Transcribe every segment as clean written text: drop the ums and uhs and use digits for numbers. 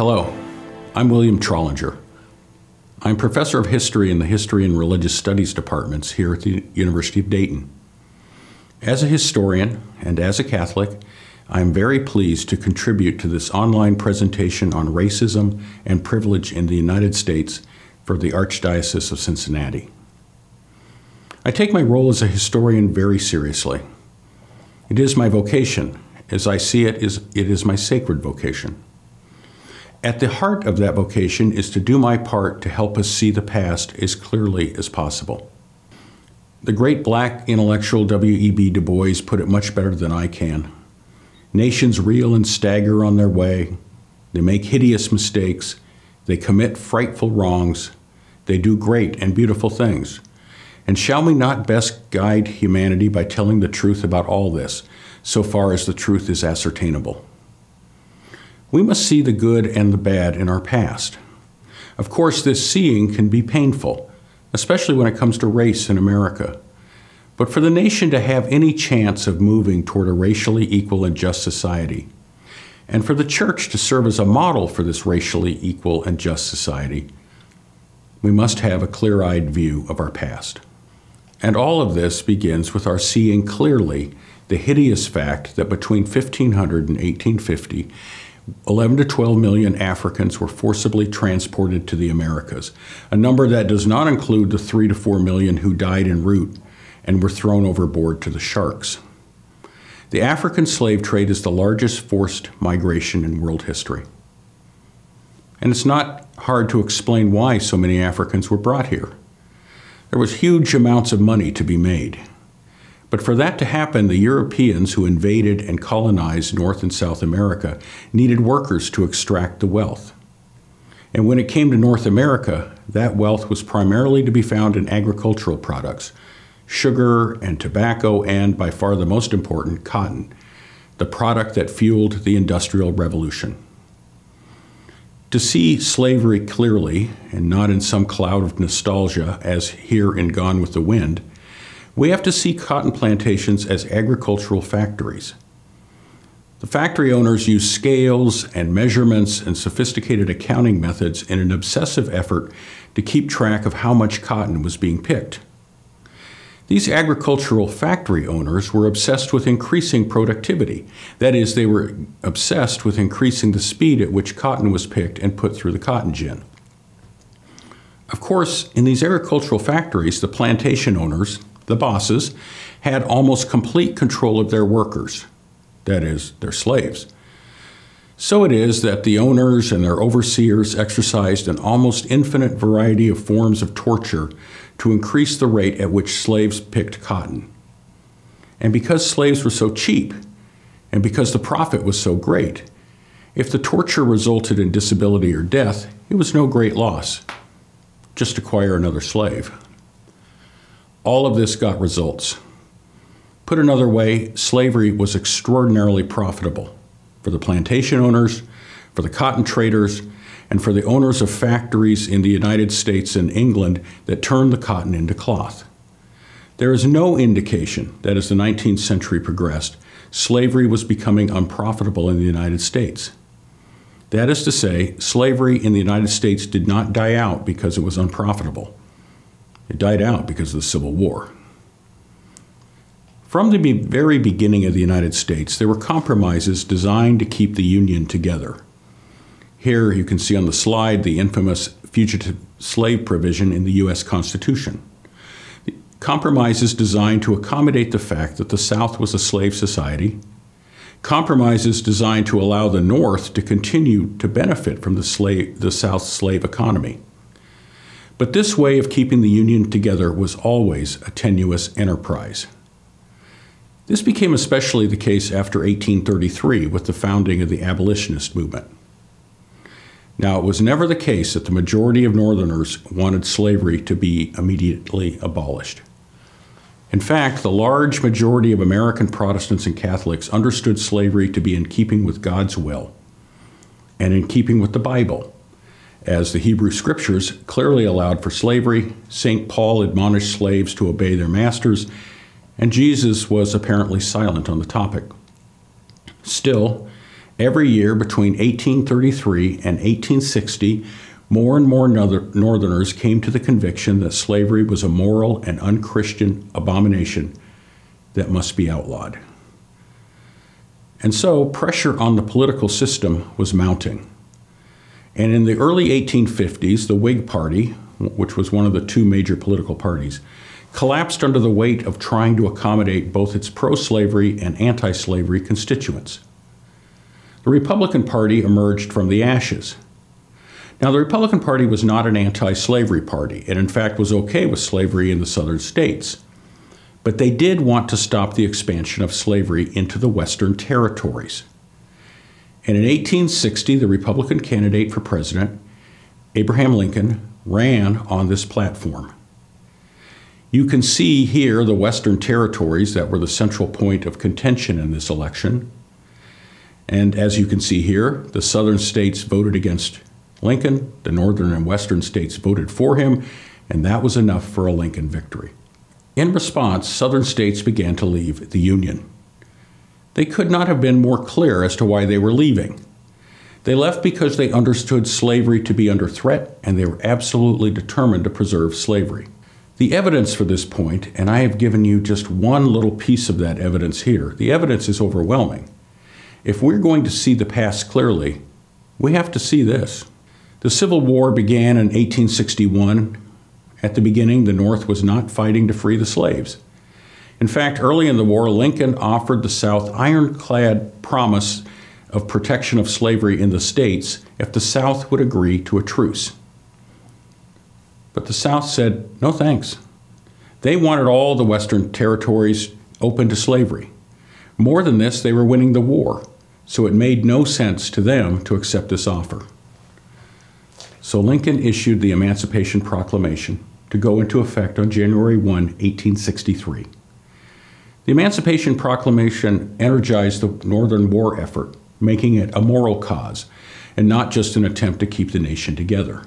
Hello, I'm William Trollinger. I'm professor of history in the History and Religious Studies departments here at the University of Dayton. As a historian and as a Catholic, I am very pleased to contribute to this online presentation on racism and privilege in the United States for the Archdiocese of Cincinnati. I take my role as a historian very seriously. It is my vocation. As I see it, it is my sacred vocation. At the heart of that vocation is to do my part to help us see the past as clearly as possible. The great black intellectual W.E.B. Du Bois put it much better than I can. Nations reel and stagger on their way. They make hideous mistakes. They commit frightful wrongs. They do great and beautiful things. And shall we not best guide humanity by telling the truth about all this, so far as the truth is ascertainable? We must see the good and the bad in our past. Of course, this seeing can be painful, especially when it comes to race in America. But for the nation to have any chance of moving toward a racially equal and just society, and for the church to serve as a model for this racially equal and just society, we must have a clear-eyed view of our past. And all of this begins with our seeing clearly the hideous fact that between 1500 and 1850, 11 to 12 million Africans were forcibly transported to the Americas, a number that does not include the 3 to 4 million who died en route and were thrown overboard to the sharks. The African slave trade is the largest forced migration in world history. And it's not hard to explain why so many Africans were brought here. There was huge amounts of money to be made. But for that to happen, the Europeans who invaded and colonized North and South America needed workers to extract the wealth. And when it came to North America, that wealth was primarily to be found in agricultural products, sugar and tobacco, and by far the most important, cotton, the product that fueled the Industrial Revolution. To see slavery clearly, and not in some cloud of nostalgia as here in Gone with the Wind, we have to see cotton plantations as agricultural factories. The factory owners used scales and measurements and sophisticated accounting methods in an obsessive effort to keep track of how much cotton was being picked. These agricultural factory owners were obsessed with increasing productivity. That is, they were obsessed with increasing the speed at which cotton was picked and put through the cotton gin. Of course, in these agricultural factories, the plantation owners, the bosses, had almost complete control of their workers, that is, their slaves. So it is that the owners and their overseers exercised an almost infinite variety of forms of torture to increase the rate at which slaves picked cotton. And because slaves were so cheap, and because the profit was so great, if the torture resulted in disability or death, it was no great loss. Just acquire another slave. All of this got results. Put another way, slavery was extraordinarily profitable for the plantation owners, for the cotton traders, and for the owners of factories in the United States and England that turned the cotton into cloth. There is no indication that as the 19th century progressed, slavery was becoming unprofitable in the United States. That is to say, slavery in the United States did not die out because it was unprofitable. It died out because of the Civil War. From the very beginning of the United States, there were compromises designed to keep the Union together. Here you can see on the slide the infamous fugitive slave provision in the U.S. Constitution. The compromises designed to accommodate the fact that the South was a slave society, compromises designed to allow the North to continue to benefit from the South's slave economy. But this way of keeping the Union together was always a tenuous enterprise. This became especially the case after 1833 with the founding of the abolitionist movement. Now, it was never the case that the majority of Northerners wanted slavery to be immediately abolished. In fact, the large majority of American Protestants and Catholics understood slavery to be in keeping with God's will and in keeping with the Bible, as the Hebrew Scriptures clearly allowed for slavery. St. Paul admonished slaves to obey their masters, and Jesus was apparently silent on the topic. Still, Every year between 1833 and 1860, more and more Northerners came to the conviction that slavery was a moral and unchristian abomination that must be outlawed. And so pressure on the political system was mounting. And in the early 1850s, the Whig Party, which was one of the two major political parties, collapsed under the weight of trying to accommodate both its pro-slavery and anti-slavery constituents. The Republican Party emerged from the ashes. Now, the Republican Party was not an anti-slavery party, and in fact was okay with slavery in the southern states. But they did want to stop the expansion of slavery into the western territories. And in 1860, the Republican candidate for president, Abraham Lincoln, ran on this platform. You can see here the western territories that were the central point of contention in this election. And as you can see here, the southern states voted against Lincoln, the northern and western states voted for him, and that was enough for a Lincoln victory. In response, southern states began to leave the Union. They could not have been more clear as to why they were leaving. They left because they understood slavery to be under threat, and they were absolutely determined to preserve slavery. The evidence for this point, and I have given you just one little piece of that evidence here, the evidence is overwhelming. If we're going to see the past clearly, we have to see this. The Civil War began in 1861. At the beginning, the North was not fighting to free the slaves. In fact, early in the war, Lincoln offered the South ironclad promise of protection of slavery in the states if the South would agree to a truce. But the South said, no thanks. They wanted all the western territories open to slavery. More than this, they were winning the war, so it made no sense to them to accept this offer. So Lincoln issued the Emancipation Proclamation to go into effect on January 1, 1863. The Emancipation Proclamation energized the Northern war effort, making it a moral cause and not just an attempt to keep the nation together.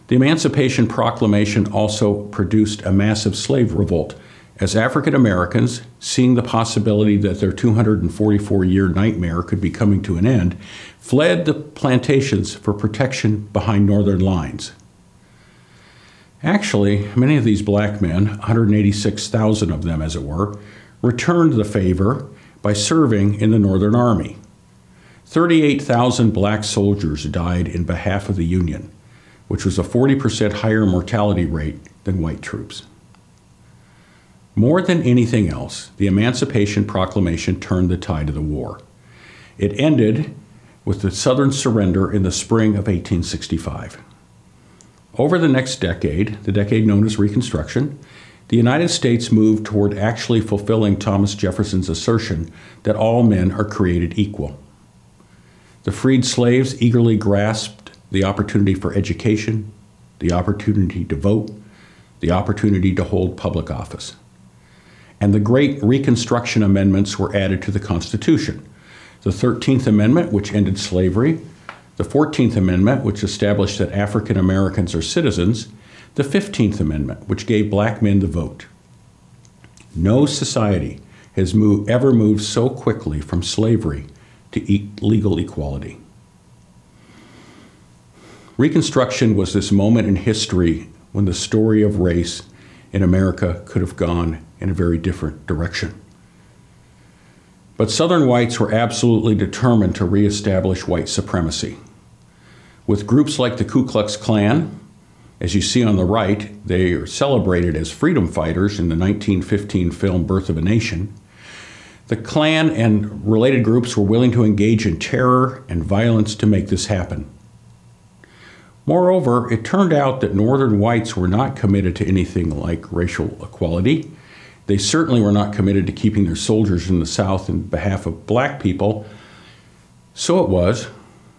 The Emancipation Proclamation also produced a massive slave revolt as African Americans, seeing the possibility that their 244-year nightmare could be coming to an end, fled the plantations for protection behind Northern lines. Actually, many of these black men, 186,000 of them as it were, returned the favor by serving in the Northern Army. 38,000 black soldiers died in behalf of the Union, which was a 40% higher mortality rate than white troops. More than anything else, the Emancipation Proclamation turned the tide of the war. It ended with the Southern surrender in the spring of 1865. Over the next decade, the decade known as Reconstruction, the United States moved toward actually fulfilling Thomas Jefferson's assertion that all men are created equal. The freed slaves eagerly grasped the opportunity for education, the opportunity to vote, the opportunity to hold public office. And the great Reconstruction amendments were added to the Constitution. The 13th Amendment, which ended slavery, the 14th Amendment, which established that African Americans are citizens, the 15th Amendment, which gave black men the vote. No society has ever moved so quickly from slavery to legal equality. Reconstruction was this moment in history when the story of race in America could have gone in a very different direction. But Southern whites were absolutely determined to reestablish white supremacy. With groups like the Ku Klux Klan, as you see on the right, they are celebrated as freedom fighters in the 1915 film Birth of a Nation. The Klan and related groups were willing to engage in terror and violence to make this happen. Moreover, it turned out that Northern whites were not committed to anything like racial equality. They certainly were not committed to keeping their soldiers in the South in behalf of black people. So it was,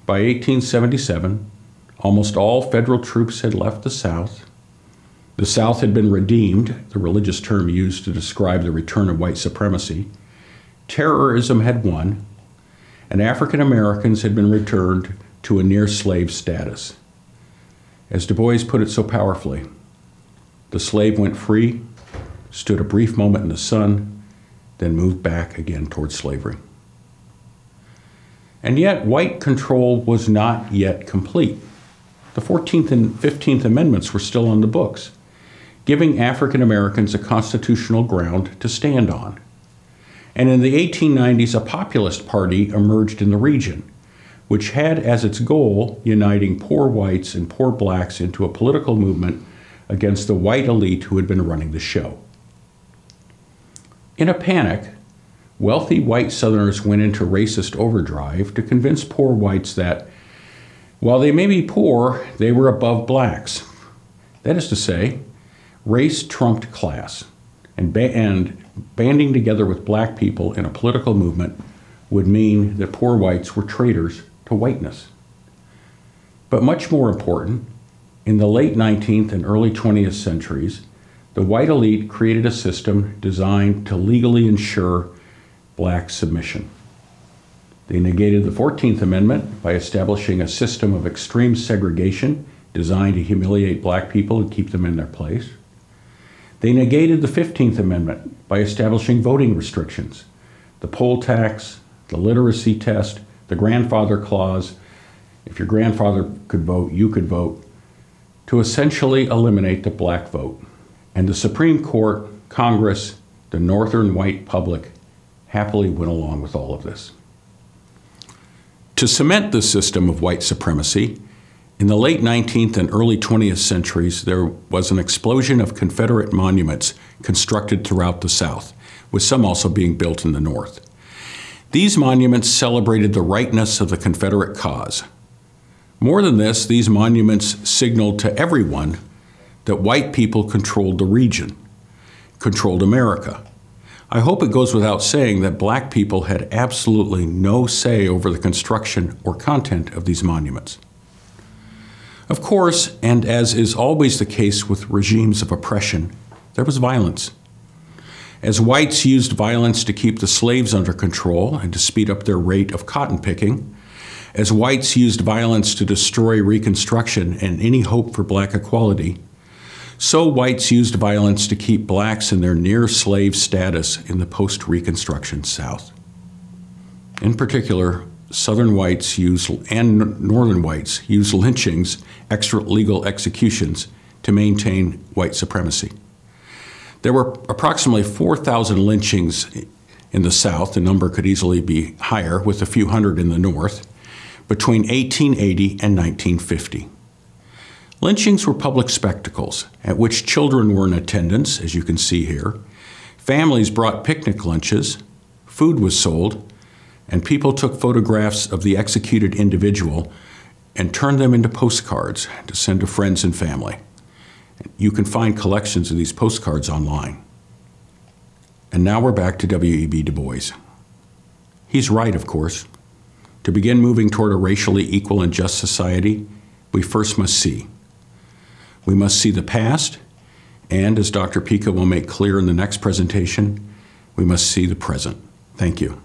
by 1877, almost all federal troops had left the South. The South had been redeemed, the religious term used to describe the return of white supremacy. Terrorism had won, and African Americans had been returned to a near-slave status. As Du Bois put it so powerfully, the slave went free, stood a brief moment in the sun, then moved back again towards slavery. And yet, white control was not yet complete. The 14th and 15th Amendments were still on the books, giving African Americans a constitutional ground to stand on. And in the 1890s, a populist party emerged in the region, which had as its goal uniting poor whites and poor blacks into a political movement against the white elite who had been running the show. In a panic, wealthy white Southerners went into racist overdrive to convince poor whites that, while they may be poor, they were above blacks. That is to say, race trumped class, and banding together with black people in a political movement would mean that poor whites were traitors to whiteness. But much more important, in the late 19th and early 20th centuries, the white elite created a system designed to legally ensure black submission. They negated the 14th Amendment by establishing a system of extreme segregation designed to humiliate black people and keep them in their place. They negated the 15th Amendment by establishing voting restrictions, the poll tax, the literacy test, the grandfather clause. If your grandfather could vote, you could vote, to essentially eliminate the black vote. And the Supreme Court, Congress, the northern white public happily went along with all of this. To cement this system of white supremacy, in the late 19th and early 20th centuries, there was an explosion of Confederate monuments constructed throughout the South, with some also being built in the North. These monuments celebrated the rightness of the Confederate cause. More than this, these monuments signaled to everyone that white people controlled the region, controlled America. I hope it goes without saying that black people had absolutely no say over the construction or content of these monuments. Of course, and as is always the case with regimes of oppression, there was violence. As whites used violence to keep the slaves under control and to speed up their rate of cotton picking, as whites used violence to destroy Reconstruction and any hope for black equality, so whites used violence to keep blacks in their near-slave status in the post-Reconstruction South. In particular, Southern whites and Northern whites used lynchings, extra-legal executions, to maintain white supremacy. There were approximately 4,000 lynchings in the South. The number could easily be higher, with a few hundred in the North, between 1880 and 1950. Lynchings were public spectacles at which children were in attendance, as you can see here. Families brought picnic lunches, food was sold, and people took photographs of the executed individual and turned them into postcards to send to friends and family. You can find collections of these postcards online. And now we're back to W.E.B. Du Bois. He's right, of course. To begin moving toward a racially equal and just society, we first must see. We must see the past, and as Dr. Pica will make clear in the next presentation, we must see the present. Thank you.